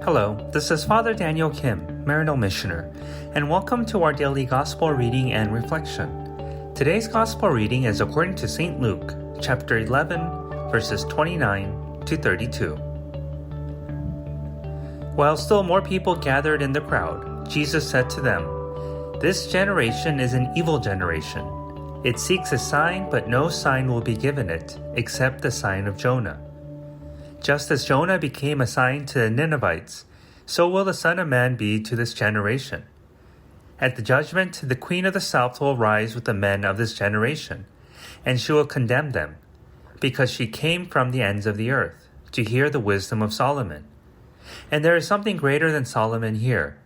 Hello, this is Father Daniel Kim, Maryknoll Missioner, and welcome to our daily Gospel reading and reflection. Today's Gospel reading is according to St. Luke, chapter 11, verses 29 to 32. While still more people gathered in the crowd, Jesus said to them, "This generation is an evil generation. It seeks a sign, but no sign will be given it, except the sign of Jonah. Just as Jonah became a sign to the Ninevites, so will the Son of Man be to this generation. At the judgment, the queen of the south will rise with the men of this generation, and she will condemn them, because she came from the ends of the earth to hear the wisdom of Solomon. And there is something greater than Solomon here.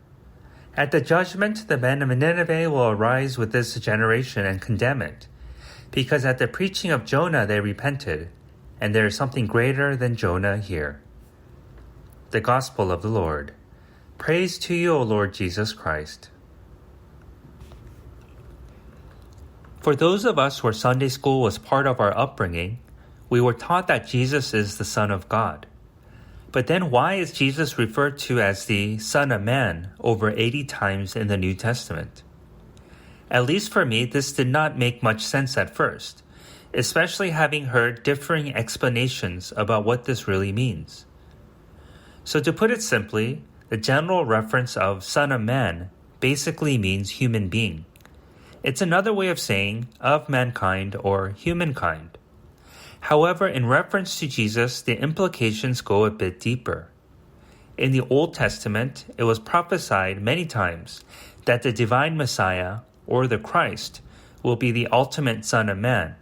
At the judgment, the men of Nineveh will arise with this generation and condemn it, because at the preaching of Jonah they repented, and there is something greater than Jonah here." The Gospel of the Lord. Praise to you, O Lord Jesus Christ. For those of us where Sunday school was part of our upbringing, we were taught that Jesus is the Son of God. But then why is Jesus referred to as the Son of Man over 80 times in the New Testament? At least for me, this did not make much sense at first, especially having heard differing explanations about what this really means. So to put it simply, the general reference of Son of Man basically means human being. It's another way of saying of mankind or humankind. However, in reference to Jesus, the implications go a bit deeper. In the Old Testament, it was prophesied many times that the divine Messiah, or the Christ, will be the ultimate Son of Man.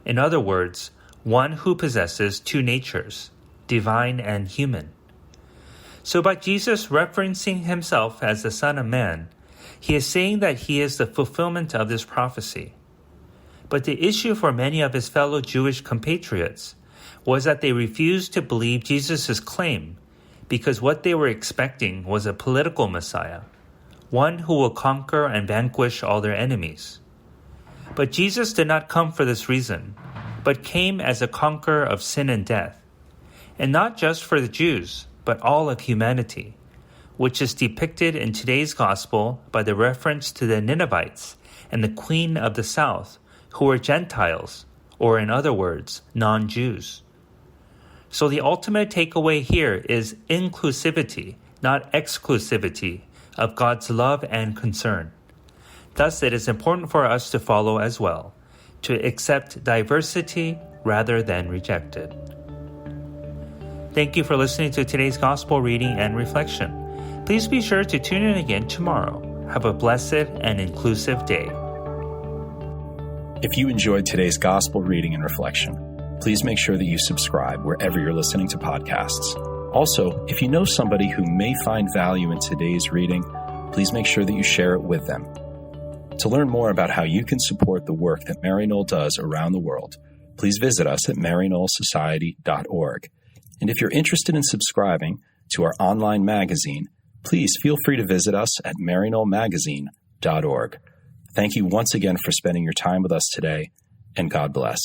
In other words, one who possesses two natures, divine and human. So by Jesus referencing himself as the Son of Man, he is saying that he is the fulfillment of this prophecy. But the issue for many of his fellow Jewish compatriots was that they refused to believe Jesus' claim because what they were expecting was a political Messiah, one who will conquer and vanquish all their enemies. But Jesus did not come for this reason, but came as a conqueror of sin and death, and not just for the Jews, but all of humanity, which is depicted in today's gospel by the reference to the Ninevites and the queen of the south, who were Gentiles, or in other words, non-Jews. So the ultimate takeaway here is inclusivity, not exclusivity, of God's love and concern. Thus, it is important for us to follow as well, to accept diversity rather than reject it. Thank you for listening to today's Gospel reading and reflection. Please be sure to tune in again tomorrow. Have a blessed and inclusive day. If you enjoyed today's Gospel reading and reflection, please make sure that you subscribe wherever you're listening to podcasts. Also, if you know somebody who may find value in today's reading, please make sure that you share it with them. To learn more about how you can support the work that Maryknoll does around the world, please visit us at maryknollsociety.org. And if you're interested in subscribing to our online magazine, please feel free to visit us at maryknollmagazine.org. Thank you once again for spending your time with us today, and God bless.